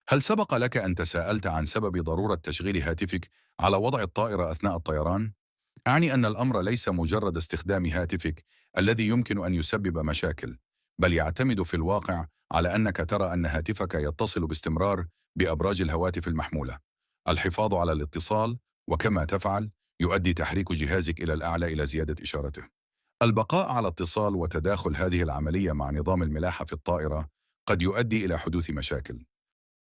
هل سبق لك أن تساءلت عن سبب ضرورة تشغيل هاتفك على وضع الطائرة أثناء الطيران؟ أعني أن الأمر ليس مجرد استخدام هاتفك الذي يمكن أن يسبب مشاكل، بل يعتمد في الواقع على أنك ترى أن هاتفك يتصل باستمرار بأبراج الهواتف المحمولة. الحفاظ على الاتصال، وكما تفعل، يؤدي تحريك جهازك إلى الأعلى إلى زيادة إشارته. البقاء على اتصال وتداخل هذه العملية مع نظام الملاحة في الطائرة قد يؤدي إلى حدوث مشاكل.